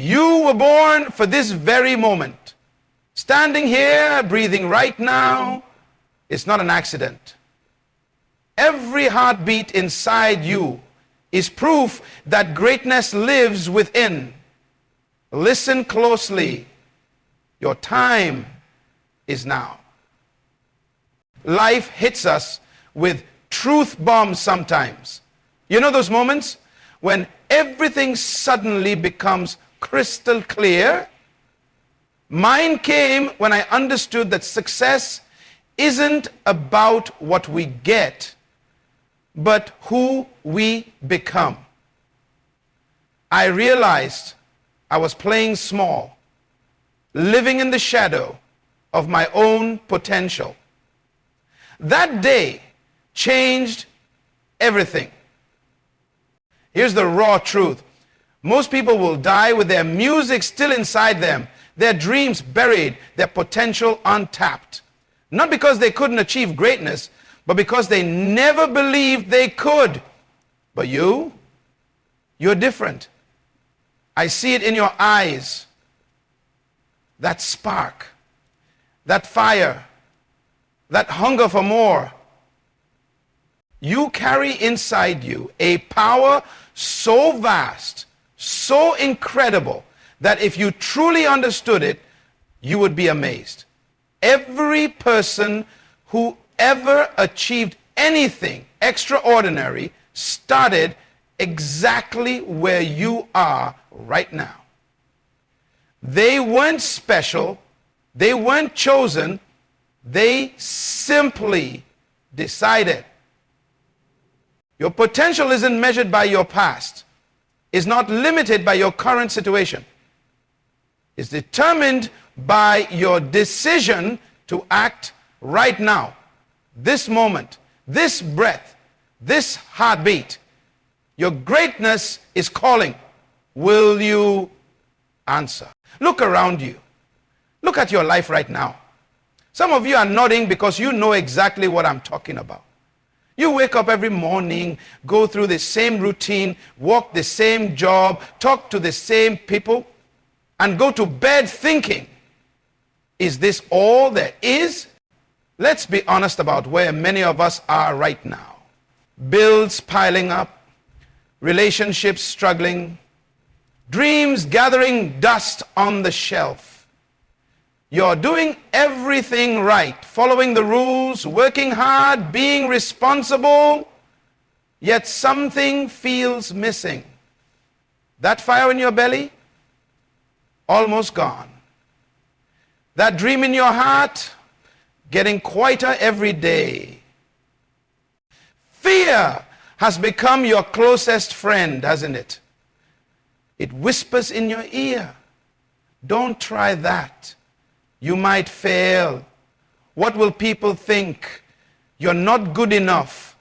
You were born for this very moment. Standing here, breathing right now, is not an accident. Every heartbeat inside you is proof that greatness lives within. Listen closely. Your time is now. Life hits us with truth bombs sometimes. You know those moments when everything suddenly becomes crystal clear? Mine came when I understood that success isn't about what we get, but who we become. I realized I was playing small, living in the shadow of my own potential. That day changed everything. Here's the raw truth. Most people will die with their music still inside them, their dreams buried, their potential untapped. Not because they couldn't achieve greatness, but because they never believed they could. But you're different. I see it in your eyes. That spark, that fire, that hunger for more. You carry inside you a power so vast, so incredible, that if you truly understood it, you would be amazed. Every person who ever achieved anything extraordinary started exactly where you are right now. They weren't special, they weren't chosen, they simply decided. Your potential isn't measured by your past, is not limited by your current situation. It's determined by your decision to act right now, this moment, this breath, this heartbeat. Your greatness is calling. Will you answer? Look around you. Look at your life right now. Some of you are nodding because you know exactly what I'm talking about. You wake up every morning, go through the same routine, walk the same job, talk to the same people, and go to bed thinking, is this all there is? Let's be honest about where many of us are right now. Bills piling up, relationships struggling, dreams gathering dust on the shelf. You're doing everything right, following the rules, working hard, being responsible, yet something feels missing. That fire in your belly, almost gone. That dream in your heart, getting quieter every day. Fear has become your closest friend, hasn't it? It whispers in your ear, don't try that. You might fail. What will people think? You're not good enough.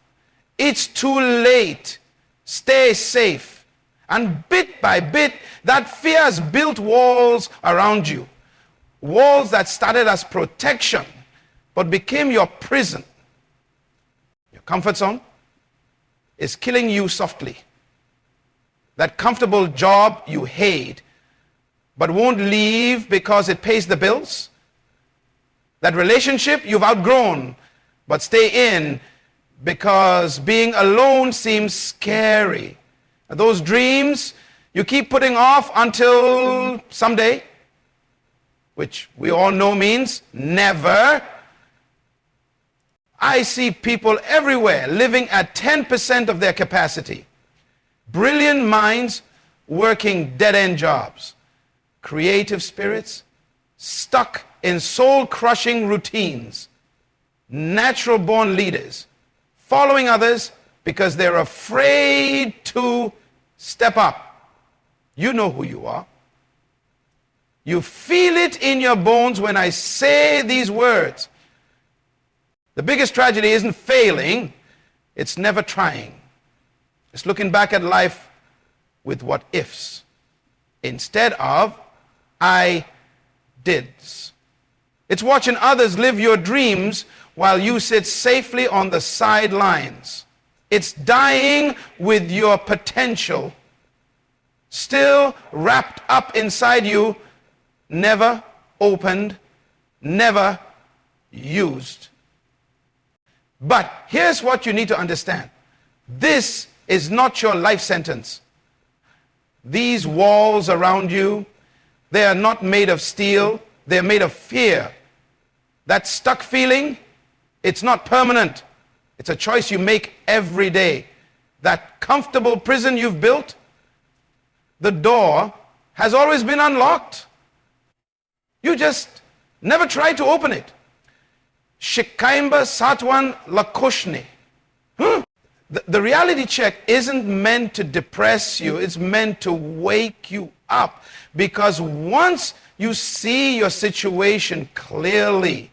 It's too late. Stay safe. And bit by bit, that fear has built walls around you. Walls that started as protection, but became your prison. Your comfort zone is killing you softly. That comfortable job you hate, but won't leave because it pays the bills. That relationship you've outgrown, but stay in because being alone seems scary. Those dreams you keep putting off until someday, which we all know means never. I see people everywhere living at 10% of their capacity. Brilliant minds working dead-end jobs. Creative spirits stuck in soul-crushing routines. Natural-born leaders following others because they're afraid to step up. You know who you are. You feel it in your bones when I say these words. The biggest tragedy isn't failing, it's never trying. It's looking back at life with what ifs instead of I dids. It's watching others live your dreams while you sit safely on the sidelines. It's dying with your potential still wrapped up inside you, never opened, never used. But here's what you need to understand. This is not your life sentence. These walls around you, they are not made of steel, they're made of fear. That stuck feeling, it's not permanent. It's a choice you make every day. That comfortable prison you've built, the door has always been unlocked. You just never tried to open it. Shikaimba Satwan Lakoshne. The reality check isn't meant to depress you, it's meant to wake you up. Because once you see your situation clearly,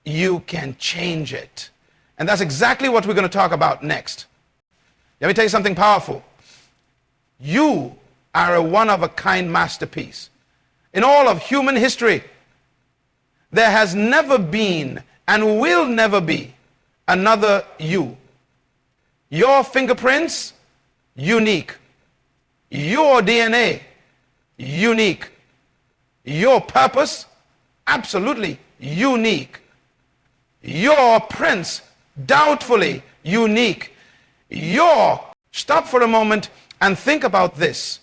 you can change it. And that's exactly what we're going to talk about next. Let me tell you something powerful. You are a one-of-a-kind masterpiece. In all of human history, there has never been and will never be another you. Your fingerprints, unique. Your DNA, unique. Your purpose, absolutely unique. Your prints, doubtfully unique. Stop for a moment and think about this.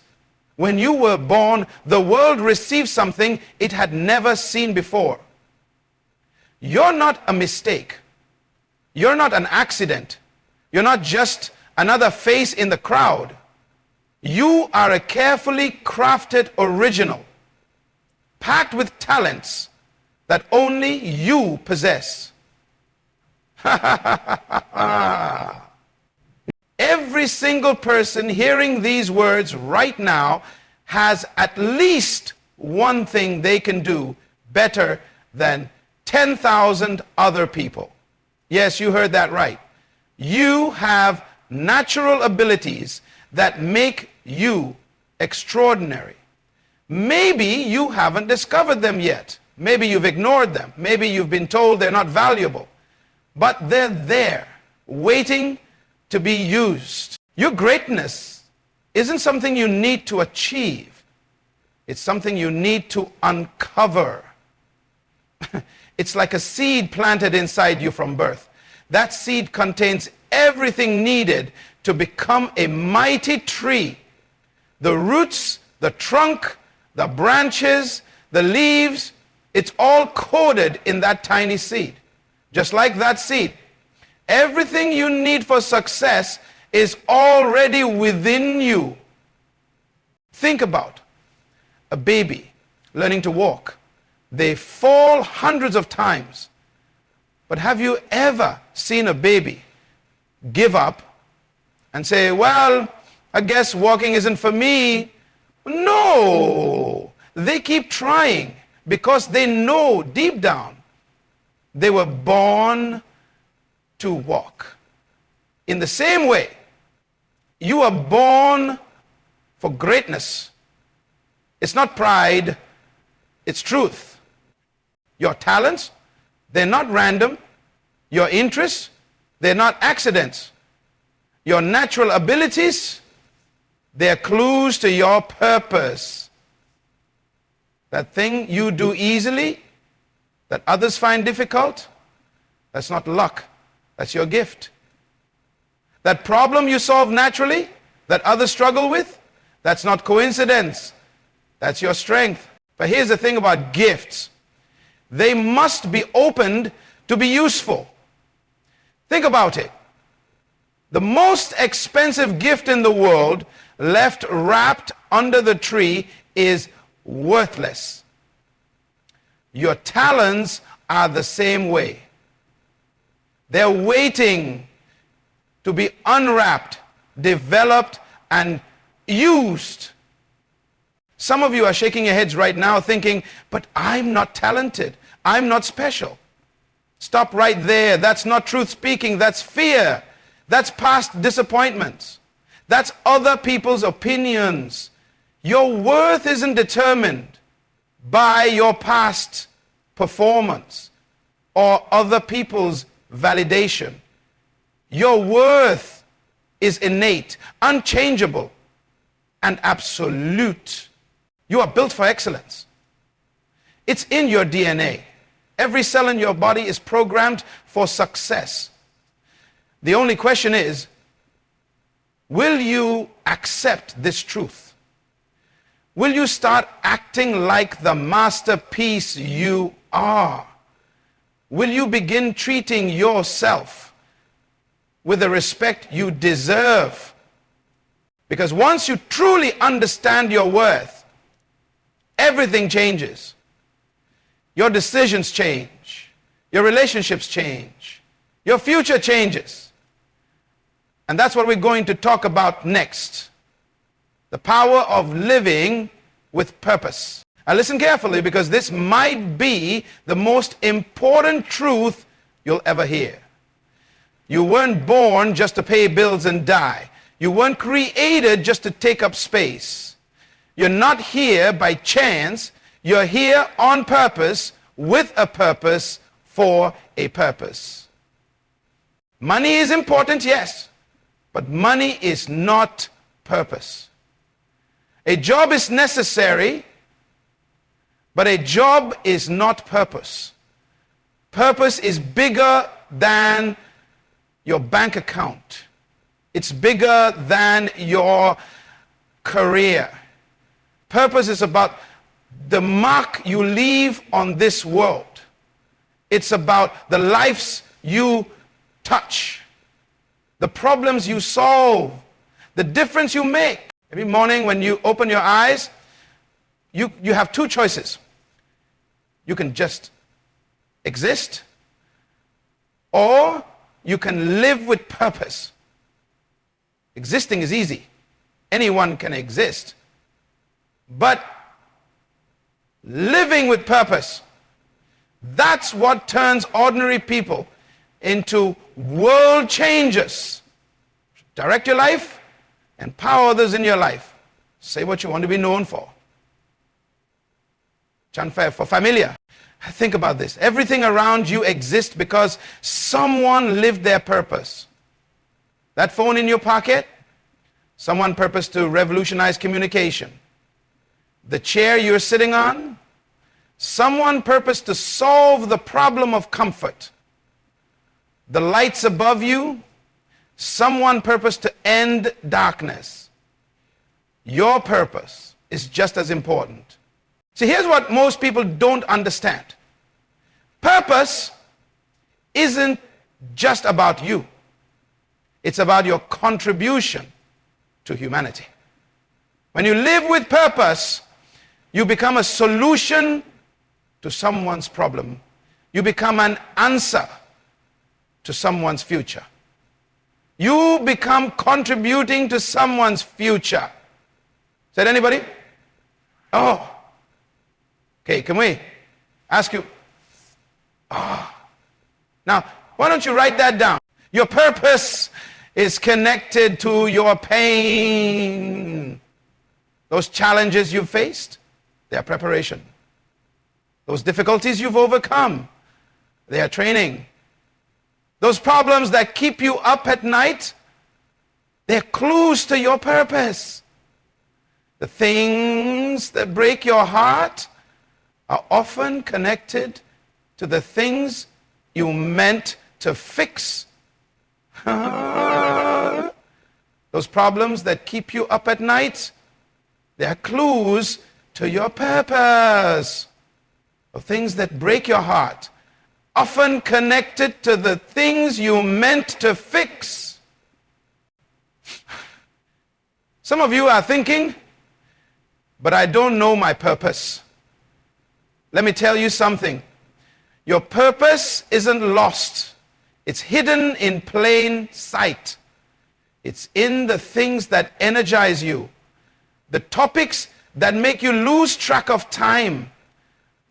When you were born, the world received something it had never seen before. You're not a mistake. You're not an accident. You're not just another face in the crowd. You are a carefully crafted original, packed with talents that only you possess. Every single person hearing these words right now has at least one thing they can do better than 10,000 other people. Yes, you heard that right. You have natural abilities that make you extraordinary. Maybe you haven't discovered them yet. Maybe you've ignored them. Maybe you've been told they're not valuable. But they're there, waiting to be used. Your greatness isn't something you need to achieve. It's something you need to uncover. It's like a seed planted inside you from birth. That seed contains everything needed to become a mighty tree. The roots, the trunk, the branches, the leaves, it's all coded in that tiny seed. Just like that seed. Everything you need for success is already within you. Think about a baby learning to walk. They fall hundreds of times. But have you ever seen a baby give up and say, well, I guess walking isn't for me? No, they keep trying because they know deep down they were born to walk. In the same way, you are born for greatness. It's not pride, it's truth. Your talents, they're not random. Your interests, they're not accidents. Your natural abilities, they're clues to your purpose. That thing you do easily, that others find difficult, that's not luck, that's your gift. That problem you solve naturally, that others struggle with, that's not coincidence, that's your strength. But here's the thing about gifts. They must be opened to be useful. Think about it. The most expensive gift in the world, left wrapped under the tree, is worthless. Your talents are the same way. They're waiting to be unwrapped, developed, and used. Some of you are shaking your heads right now thinking, but I'm not talented. I'm not special. Stop right there. That's not truth speaking. That's fear. That's past disappointments. That's other people's opinions. Your worth isn't determined by your past performance or other people's validation. Your worth is innate, unchangeable. and absolute. You are built for excellence. It's in your DNA. Every cell in your body is programmed for success. The only question is, will you accept this truth? Will you start acting like the masterpiece you are? Will you begin treating yourself with the respect you deserve? Because once you truly understand your worth, everything changes. Your decisions change. Your relationships change. Your future changes. And that's what we're going to talk about next. The power of living with purpose. Now listen carefully, because this might be the most important truth you'll ever hear. You weren't born just to pay bills and die. You weren't created just to take up space. You're not here by chance. You're here on purpose, with a purpose, for a purpose. Money is important, yes, but money is not purpose. A job is necessary, but a job is not purpose. Purpose is bigger than your bank account. It's bigger than your career. Purpose is about the mark you leave on this world. It's about the lives you touch, the problems you solve, the difference you make. Every morning when you open your eyes, you have two choices. You can just exist, or you can live with purpose. Existing is easy. Anyone can exist. But living with purpose, that's what turns ordinary people into world changers. Direct your life, empower others in your life. Say what you want to be known for. For familiar. Think about this. Everything around you exists because someone lived their purpose. That phone in your pocket, someone purposed to revolutionize communication. The chair you're sitting on, someone purposed to solve the problem of comfort. The lights above you, someone purposed to end darkness. Your purpose is just as important. See, here's what most people don't understand. Purpose isn't just about you. It's about your contribution to humanity. When you live with purpose, you become a solution to someone's problem. You become an answer to someone's future. You become contributing to someone's future. Said anybody? Oh. Okay, can we ask you? Oh. Now, why don't you write that down? Your purpose is connected to your pain. Those challenges you've faced, they are preparation. Those difficulties you've overcome, they are training. Those problems that keep you up at night, they're clues to your purpose. The things that break your heart are often connected to the things you meant to fix. Those problems that keep you up at night, they are clues to your purpose. The things that break your heart, often connected to the things you meant to fix. Some of you are thinking, but I don't know my purpose. Let me tell you something. Your purpose isn't lost. It's hidden in plain sight. It's in the things that energize you, the topics that make you lose track of time,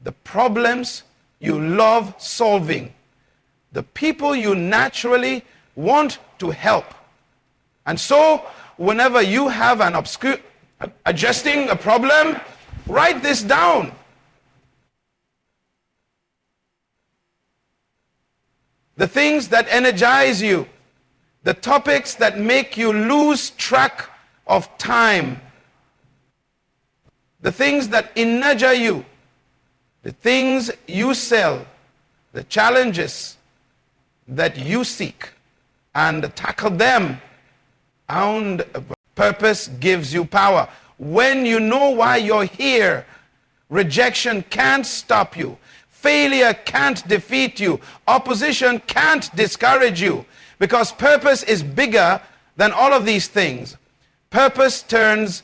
the problems you love solving, the people you naturally want to help. And so, whenever you have an adjusting a problem, write this down. The things that energize you, the topics that make you lose track of time, the things that energy you, the things you sell, the challenges that you seek, and tackle them. And purpose gives you power. When you know why you're here, rejection can't stop you. Failure can't defeat you. Opposition can't discourage you, because purpose is bigger than all of these things. Purpose turns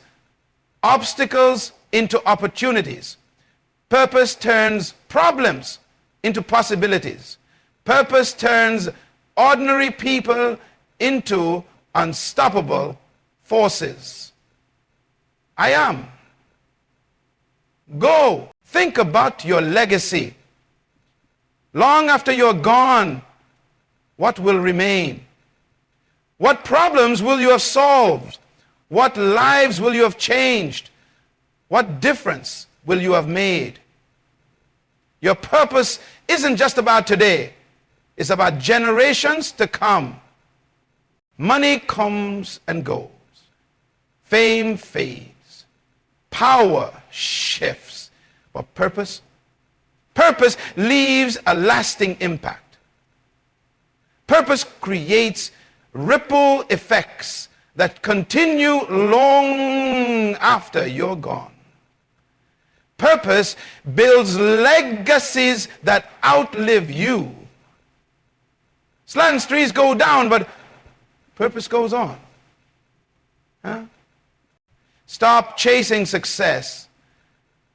obstacles into opportunities. Purpose turns problems into possibilities. Purpose turns ordinary people into unstoppable forces. I am. Go. Think about your legacy. Long after you're gone, what will remain? What problems will you have solved? What lives will you have changed? What difference will you have made? Your purpose isn't just about today. It's about generations to come. Money comes and goes. Fame fades. Power shifts. But purpose leaves a lasting impact. Purpose creates ripple effects that continue long after you're gone. Purpose builds legacies that outlive you. Slants trees go down, but purpose goes on. Huh? Stop chasing success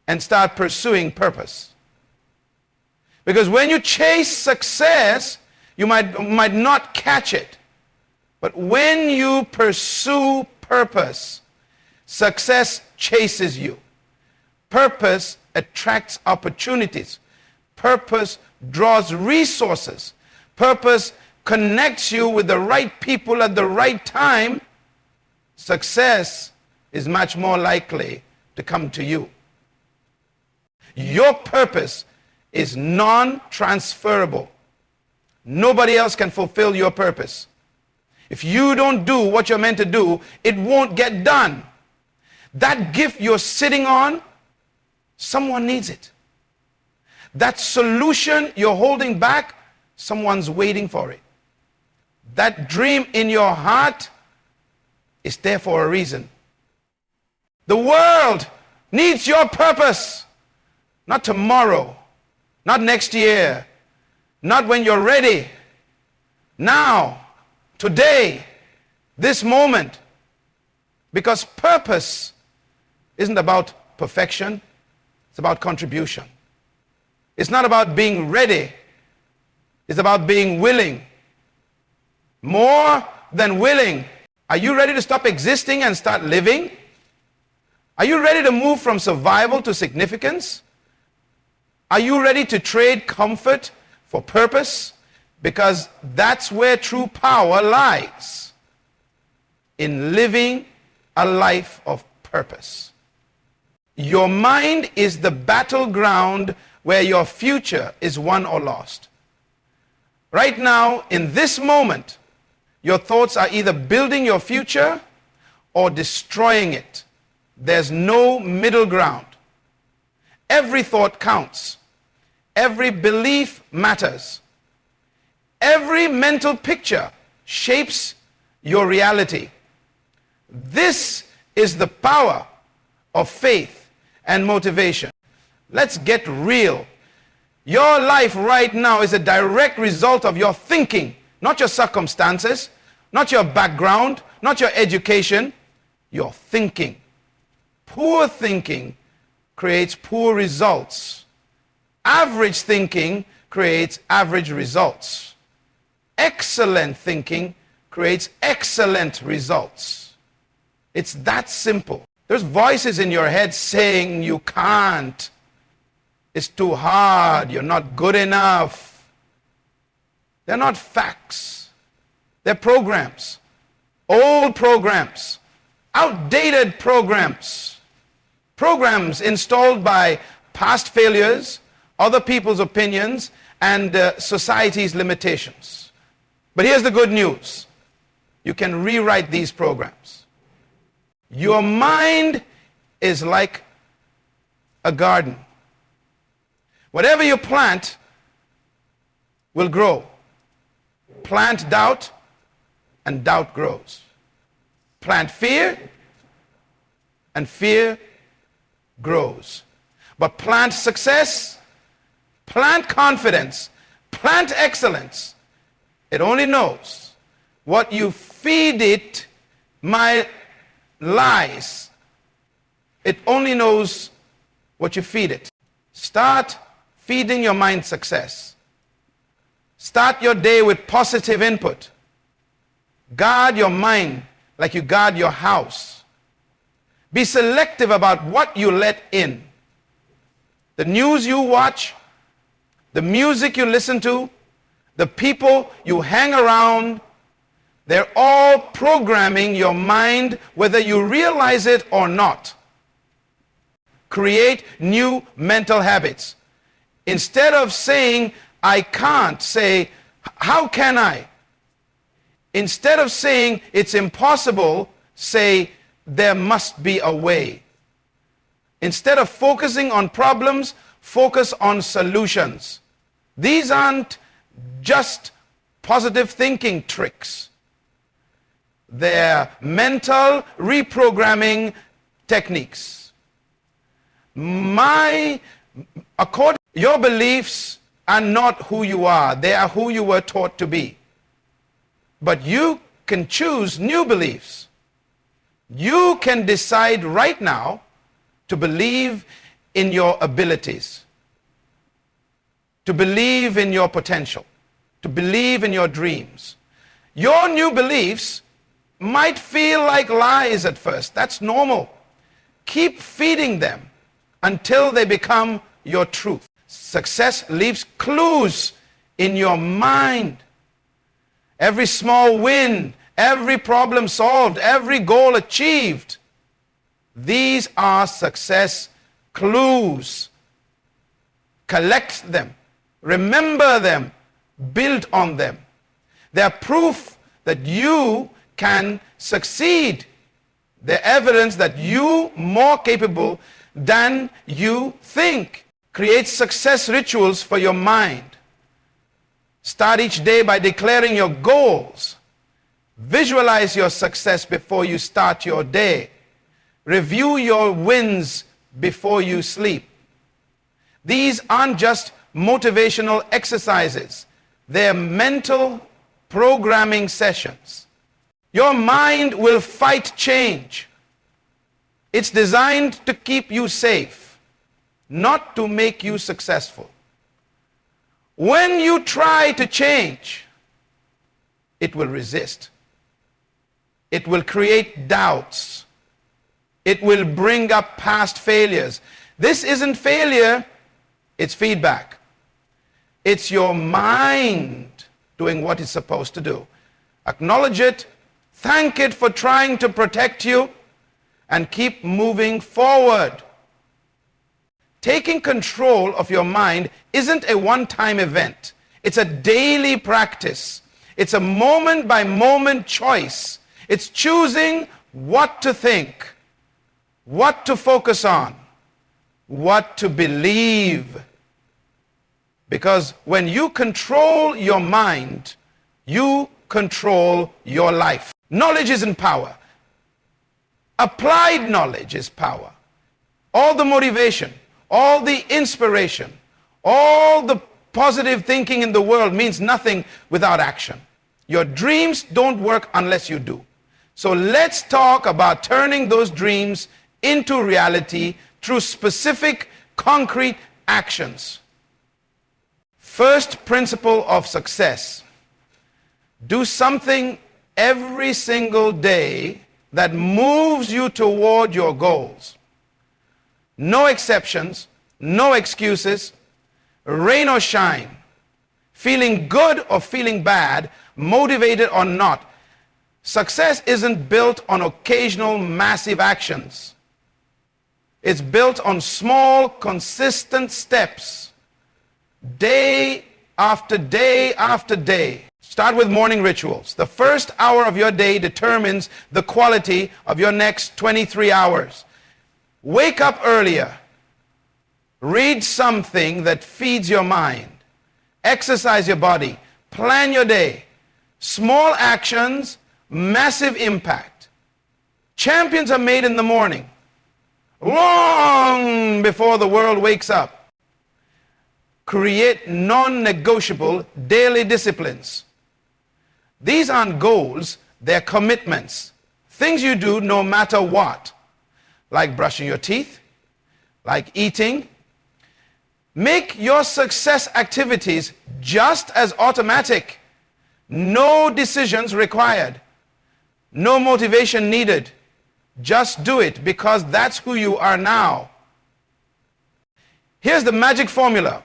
and start pursuing purpose. Because when you chase success, you might not catch it. But when you pursue purpose, success chases you. Purpose attracts opportunities. Purpose draws resources. Purpose connects you with the right people at the right time. Success is much more likely to come to you. Your purpose is non-transferable. Nobody else can fulfill your purpose. If you don't do what you're meant to do, it won't get done. That gift you're sitting on, someone needs it. That solution you're holding back, someone's waiting for it. That dream in your heart is there for a reason. The world needs your purpose. Not tomorrow, not next year, not when you're ready. Now, today, this moment. Because purpose isn't about perfection, it's about contribution. It's not about being ready, it's about being willing. More than willing. Are you ready to stop existing and start living? Are you ready to move from survival to significance? Are you ready to trade comfort for purpose? Because that's where true power lies. In living a life of purpose. Your mind is the battleground where your future is won or lost. Right now, in this moment, your thoughts are either building your future or destroying it. There's no middle ground. Every thought counts. Every belief matters. Every mental picture shapes your reality. This is the power of faith and motivation. Let's get real. Your life right now is a direct result of your thinking, not your circumstances, not your background, not your education, your thinking. Poor thinking creates poor results. Average thinking creates average results. Excellent thinking creates excellent results. It's that simple. There's voices in your head saying you can't. It's too hard. You're not good enough. They're not facts. They're programs. Old programs. Outdated programs. Programs installed by past failures, other people's opinions, and society's limitations. But here's the good news. You can rewrite these programs. Your mind is like a garden. Whatever you plant will grow. Plant doubt, and doubt grows. Plant fear, and fear grows. But plant success, plant confidence, plant excellence. It only knows what you feed it. My lies, it only knows what you feed it. Start feeding your mind success. Start your day with positive input. Guard your mind like you guard your house. Be selective about what you let in. The news you watch, the music you listen to, the people you hang around, they're all programming your mind whether you realize it or not. Create new mental habits. Instead of saying, I can't, say, how can I? Instead of saying, it's impossible, say, there must be a way. Instead of focusing on problems, focus on solutions. These aren't just positive thinking tricks. They're mental reprogramming techniques. Your beliefs are not who you are. They are who you were taught to be. But you can choose new beliefs. You can decide right now to believe in your abilities, to believe in your potential, to believe in your dreams. Your new beliefs might feel like lies at first. That's normal. Keep feeding them until they become your truth. Success leaves clues in your mind. Every small win, every problem solved, every goal achieved. These are success clues. Collect them, remember them, build on them. They are proof that you can succeed. They're evidence that you're more capable than you think. Create success rituals for your mind. Start each day by declaring your goals. Visualize your success before you start your day. Review your wins before you sleep. These aren't just motivational exercises. They're mental programming sessions. Your mind will fight change. It's designed to keep you safe, not to make you successful. When you try to change, it will resist. It will create doubts. It will bring up past failures. This isn't failure, it's feedback. It's your mind doing what it's supposed to do. Acknowledge it, thank it for trying to protect you, and keep moving forward. Taking control of your mind isn't a one-time event. It's a daily practice. It's a moment-by-moment choice. It's choosing what to think, what to focus on, what to believe. Because when you control your mind, you control your life. Knowledge isn't power. Applied knowledge is power. All the motivation, all the inspiration, all the positive thinking in the world means nothing without action. Your dreams don't work unless you do. So let's talk about turning those dreams into reality through specific, concrete actions. First principle of success: do something every single day that moves you toward your goals. No exceptions, no excuses, rain or shine, feeling good or feeling bad, motivated or not. Success isn't built on occasional massive actions. It's built on small, consistent steps, day after day after day. Start with morning rituals. The first hour of your day determines the quality of your next 23 hours. Wake up earlier. Read something that feeds your mind. Exercise your body. Plan your day. Small actions, massive impact. Champions are made in the morning, long before the world wakes up. Create non-negotiable daily disciplines. These aren't goals, they're commitments. Things you do no matter what. Like brushing your teeth, like eating. Make your success activities just as automatic. No decisions required. No motivation needed. Just do it because that's who you are now. Here's the magic formula.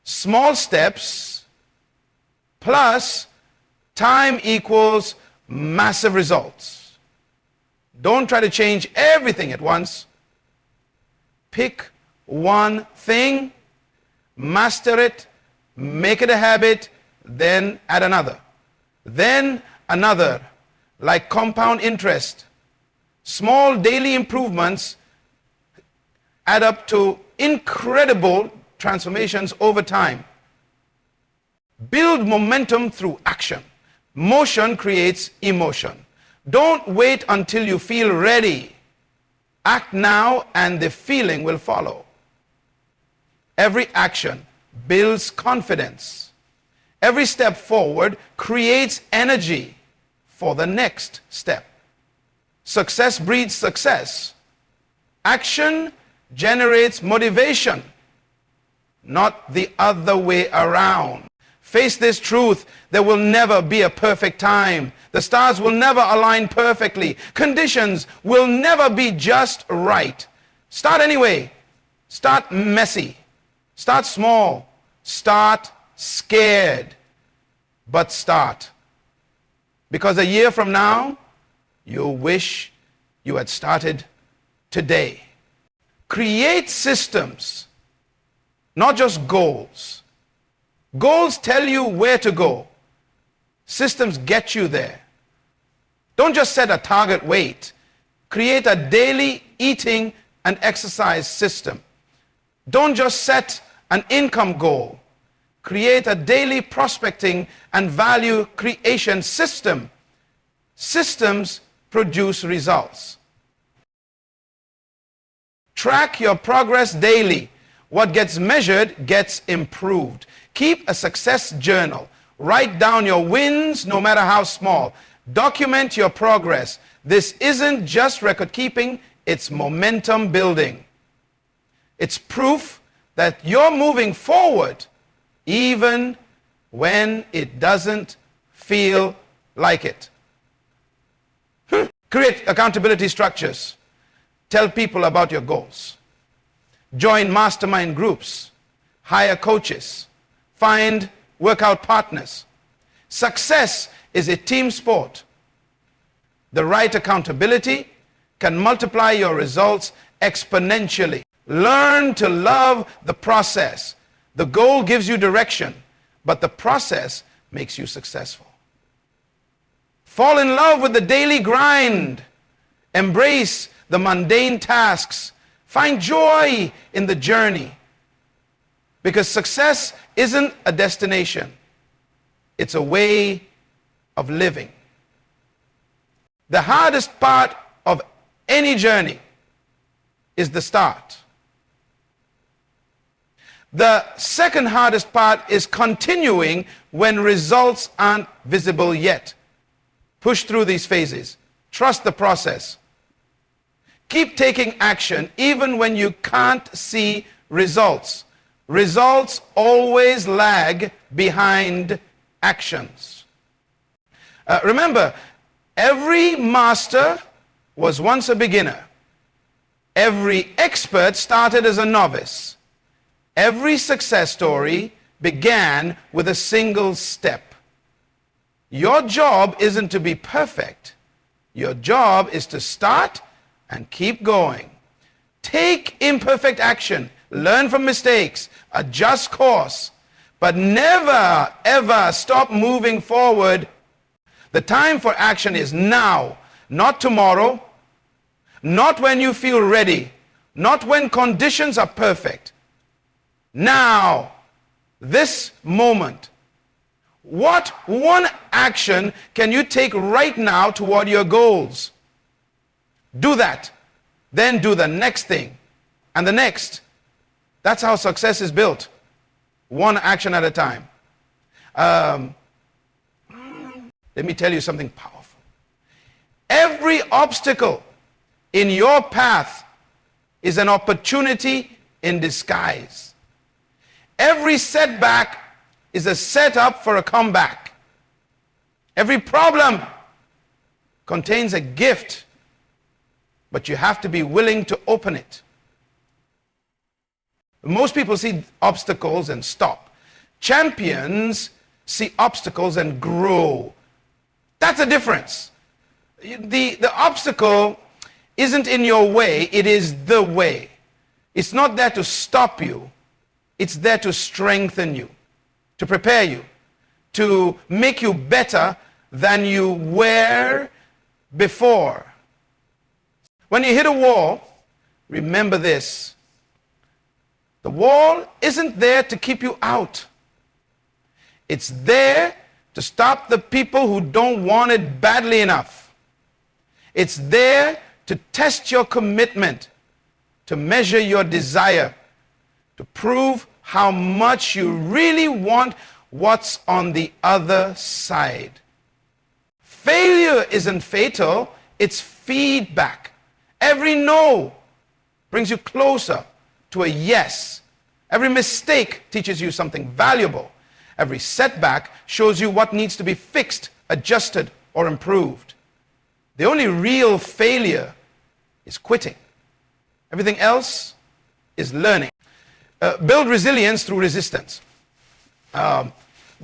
Small steps plus time equals massive results. Don't try to change everything at once. Pick one thing, master it, make it a habit, then add another. Then another, like compound interest. Small daily improvements add up to incredible transformations over time. Build momentum through action. Motion creates emotion. Don't wait until you feel ready. Act now and the feeling will follow. Every action builds confidence. Every step forward creates energy for the next step. Success breeds success. Action generates motivation, not the other way around. Face this truth: there will never be a perfect time. The stars will never align perfectly. Conditions will never be just right. Start anyway. Start messy. Start small. Start scared. But start. Because a year from now, you'll wish you had started today. Create systems, not just goals. Goals tell you where to go. Systems get you there. Don't just set a target weight. Create a daily eating and exercise system. Don't just set an income goal. Create a daily prospecting and value creation system. Systems produce results. Track your progress daily. What gets measured gets improved. Keep a success journal. Write down your wins, no matter how small. Document your progress. This isn't just record keeping, it's momentum building. It's proof that you're moving forward even when it doesn't feel like it. Create accountability structures. Tell people about your goals. Join mastermind groups. Hire coaches. Find workout partners. Success is a team sport. The right accountability can multiply your results exponentially. Learn to love the process. The goal gives you direction, but the process makes you successful. Fall in love with the daily grind. Embrace the mundane tasks. Find joy in the journey. Because success isn't a destination. It's a way of living. The hardest part of any journey is the start. The second hardest part is continuing when results aren't visible yet. Push through these phases. Trust the process. Keep taking action even when you can't see results. Results always lag behind actions. Remember, every master was once a beginner. Every expert started as a novice. Every success story began with a single step. Your job isn't to be perfect. Your job is to start and keep going. Take imperfect action. Learn from mistakes. Adjust course. But never, ever stop moving forward. The time for action is now, not tomorrow, not when you feel ready. not when conditions are perfect. Now, this moment. What one action can you take right now toward your goals? Do that. Then do the next thing and the next. That's how success is built. One action at a time. Let me tell you something powerful. Every obstacle in your path is an opportunity in disguise. Every setback is a setup for a comeback. Every problem contains a gift, but you have to be willing to open it. Most people see obstacles and stop. Champions see obstacles and grow. That's the difference. The obstacle isn't in your way, it is the way. It's not there to stop you, it's there to strengthen you, to prepare you, to make you better than you were before. When you hit a wall, remember this. The wall isn't there to keep you out. It's there to stop the people who don't want it badly enough. It's there to test your commitment, to measure your desire, to prove how much you really want what's on the other side. Failure isn't fatal, it's feedback. Every no brings you closer to a yes. Every mistake teaches you something valuable. Every setback shows you what needs to be fixed, adjusted, or improved. The only real failure is quitting. Everything else is learning. Build resilience through resistance.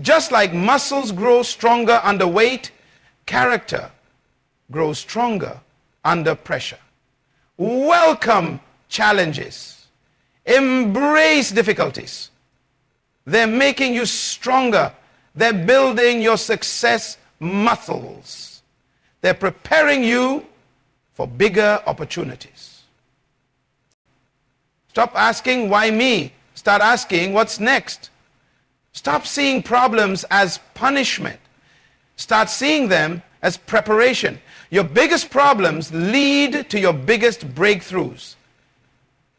Just like muscles grow stronger under weight, character grows stronger under pressure. Welcome challenges. Embrace difficulties. They're making you stronger. They're building your success muscles. They're preparing you for bigger opportunities. Stop asking, why me? Start asking, what's next? Stop seeing problems as punishment. Start seeing them as preparation. Your biggest problems lead to your biggest breakthroughs.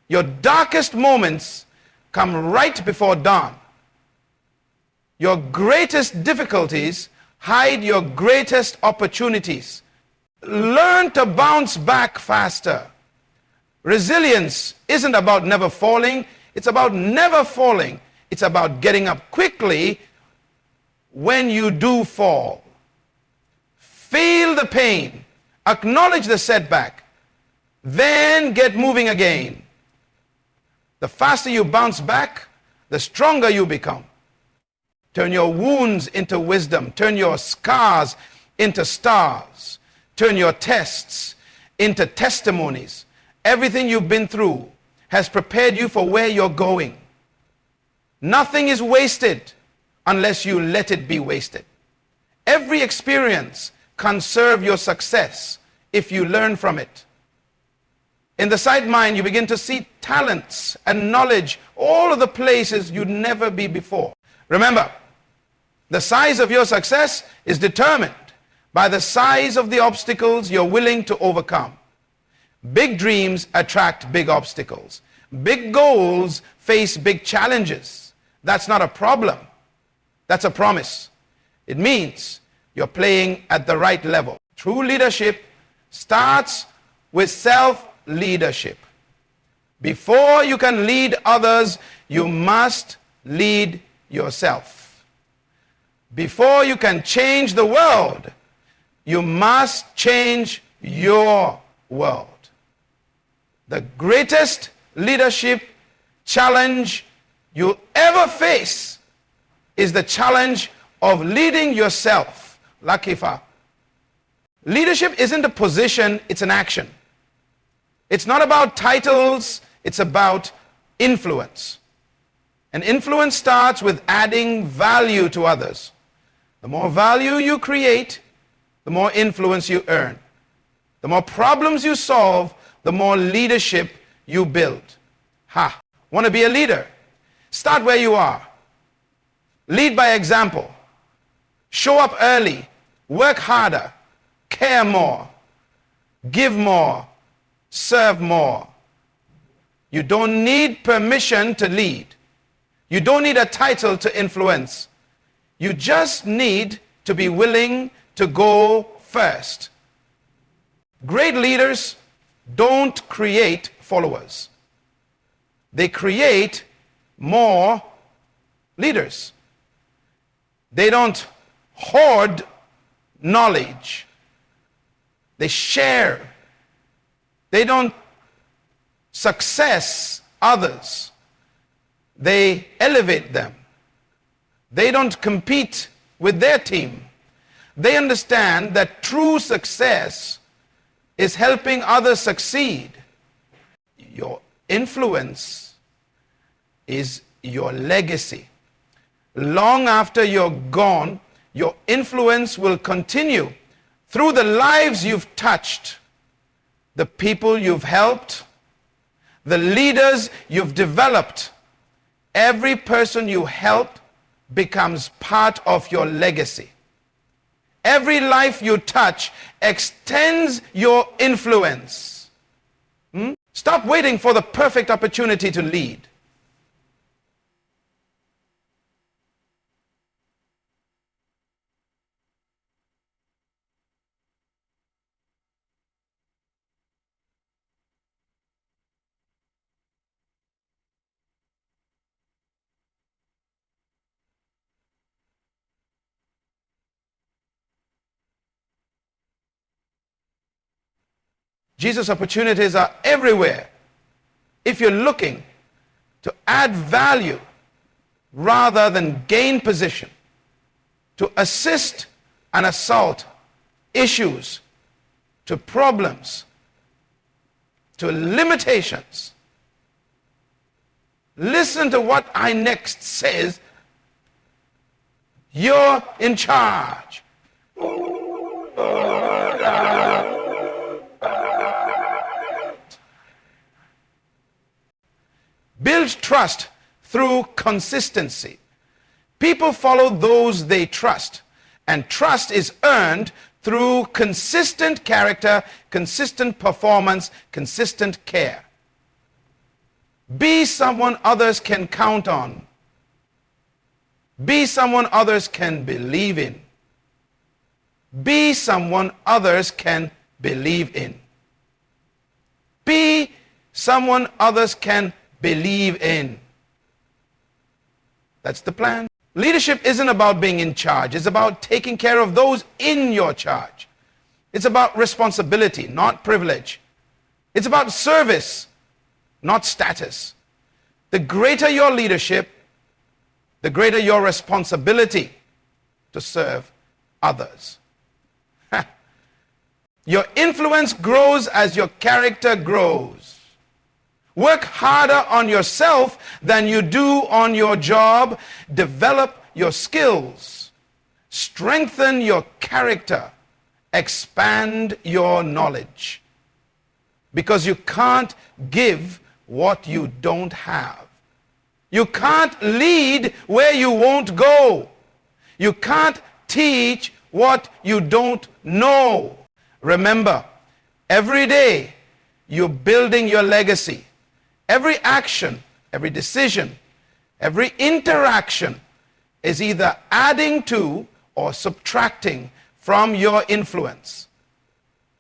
Your darkest moments come right before dawn. Your greatest difficulties hide your greatest opportunities. Learn to bounce back faster. Resilience isn't about never falling. It's about never falling. It's about getting up quickly when you do fall. Feel the pain. Acknowledge the setback. Then get moving again. The faster you bounce back, the stronger you become. Turn your wounds into wisdom. Turn your scars into stars. Turn your tests into testimonies. Everything you've been through has prepared you for where you're going. Nothing is wasted unless you let it be wasted. Every experience can serve your success if you learn from it. In the sight mind, you begin to see talents and knowledge, all of the places you'd never be before. Remember, the size of your success is determined by the size of the obstacles you're willing to overcome. Big dreams attract big obstacles. Big goals face big challenges. That's not a problem. That's a promise. It means you're playing at the right level. True leadership starts with self-leadership. Before you can lead others, you must lead yourself. Before you can change the world, you must change your world. The greatest leadership challenge you'll ever face is the challenge of leading yourself. Lakifa. Leadership isn't a position, it's an action. It's not about titles, it's about influence. And influence starts with adding value to others. The more value you create, the more influence you earn. The more problems you solve, the more leadership you build. Ha! Want to be a leader? Start where you are. Lead by example. Show up early. Work harder. Care more. Give more. Serve more. You don't need permission to lead. You don't need a title to influence. You just need to be willing to go first. Great leaders don't create followers. They create more leaders. They don't hoard knowledge. They share. They don't success others. They elevate them. They don't compete with their team. They understand that true success is helping others succeed. Your influence is your legacy. Long after you're gone, your influence will continue through the lives you've touched, the people you've helped, the leaders you've developed. Every person you help becomes part of your legacy. Every life you touch extends your influence. Stop waiting for the perfect opportunity to lead. Jesus' opportunities are everywhere. If you're looking to add value rather than gain position, to assist and assault issues, to problems, to limitations, listen to what I next says. You're in charge. Build trust through consistency. People follow those they trust, and trust is earned through consistent character, consistent performance, consistent care. Be someone others can count on. Be someone others can believe in. Be someone others can believe in. Be someone others can believe in. That's the plan. Leadership isn't about being in charge. It's about taking care of those in your charge. It's about responsibility, not privilege. It's about service, not status. The greater your leadership, the greater your responsibility to serve others. Your influence grows as your character grows. Work harder on yourself than you do on your job. Develop your skills. Strengthen your character. Expand your knowledge. Because you can't give what you don't have. You can't lead where you won't go. You can't teach what you don't know. Remember, every day you're building your legacy. Every action, every decision, every interaction is either adding to or subtracting from your influence.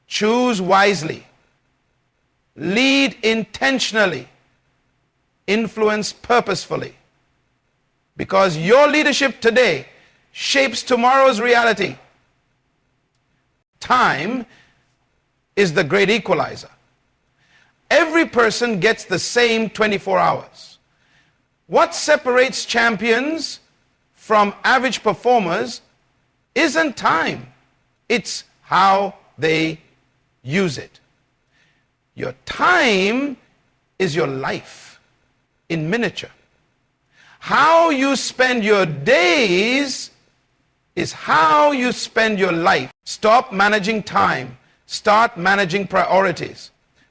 Choose wisely. Lead intentionally. Influence purposefully. Because your leadership today shapes tomorrow's reality. Time is the great equalizer. Every person gets the same 24 hours. What separates champions from average performers isn't time. It's how they use it. Your time is your life in miniature. How you spend your days is how you spend your life. Stop managing time. Start managing priorities.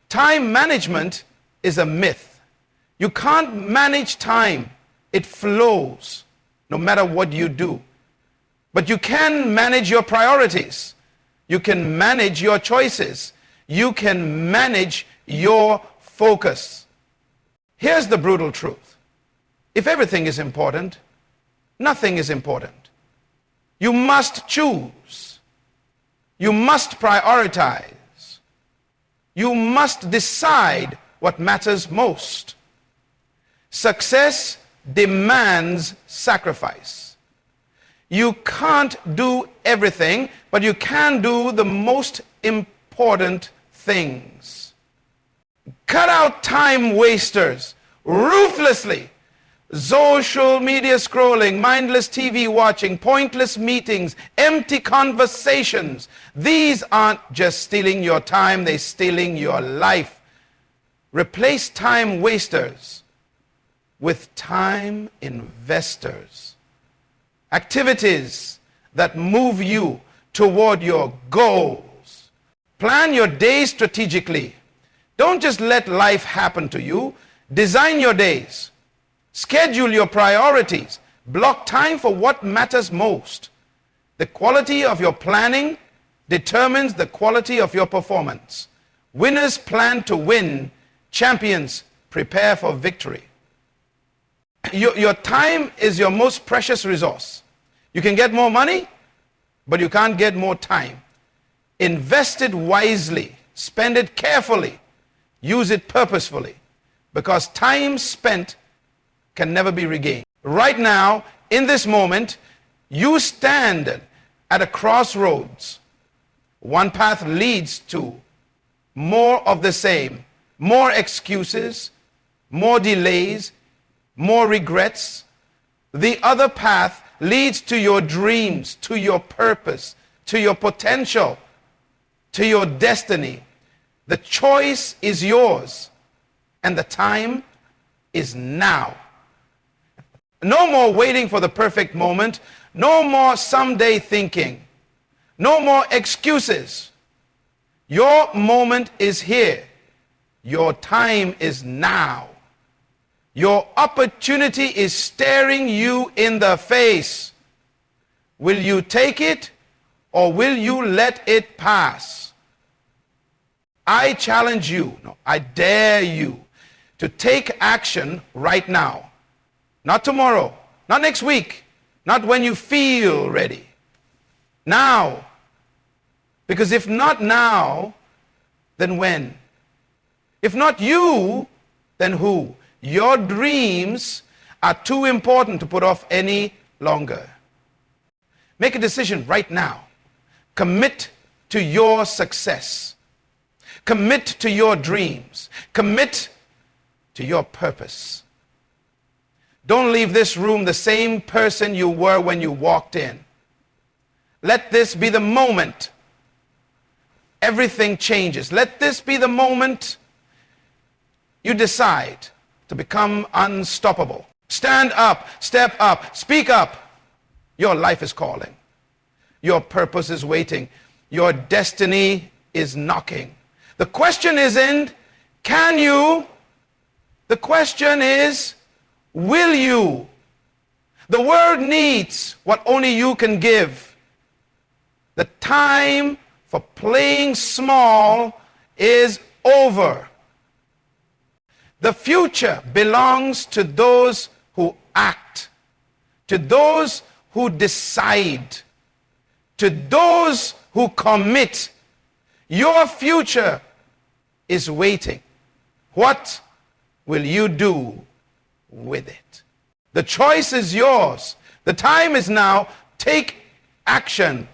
Time management is a myth. You can't manage time. It flows no matter what you do. But you can manage your priorities. You can manage your choices. You can manage your focus. Here's the brutal truth. If everything is important, nothing is important. You must choose. You must prioritize. You must decide what matters most. Success demands sacrifice. You can't do everything, but you can do the most important things. Cut out time wasters ruthlessly. Social media scrolling, mindless TV watching, pointless meetings, empty conversations. These aren't just stealing your time, they're stealing your life. Replace time wasters with time investors. Activities that move you toward your goals. Plan your days strategically. Don't just let life happen to you. Design your days. Schedule your priorities. Block time for what matters most. The quality of your planning determines the quality of your performance. Winners plan to win. Champions prepare for victory. Your time is your most precious resource. You can get more money, but you can't get more time. Invest it wisely. Spend it carefully. Use it purposefully. Because time spent can never be regained. Right now, in this moment, you stand at a crossroads. One path leads to more of the same, more excuses, more delays, more regrets. The other path leads to your dreams, to your purpose, to your potential, to your destiny. The choice is yours, and the time is now. No more waiting for the perfect moment. No more someday thinking. No more excuses. Your moment is here. Your time is now. Your opportunity is staring you in the face. Will you take it or will you let it pass? I challenge you, no, I dare you to take action right now. Not tomorrow, not next week, not when you feel ready. Now. Because if not now, then when? If not you, then who? Your dreams are too important to put off any longer. Make a decision right now. Commit to your success. Commit to your dreams. Commit to your purpose. Don't leave this room the same person you were when you walked in. Let this be the moment everything changes. Let this be the moment you decide to become unstoppable. Stand up, step up, speak up. Your life is calling. Your purpose is waiting. Your destiny is knocking. The question isn't, can you? The question is, will you? The world needs what only you can give. The time for playing small is over. The future belongs to those who act, to those who decide, to those who commit. Your future is waiting. What will you do with it? The choice is yours. The time is now. Take action.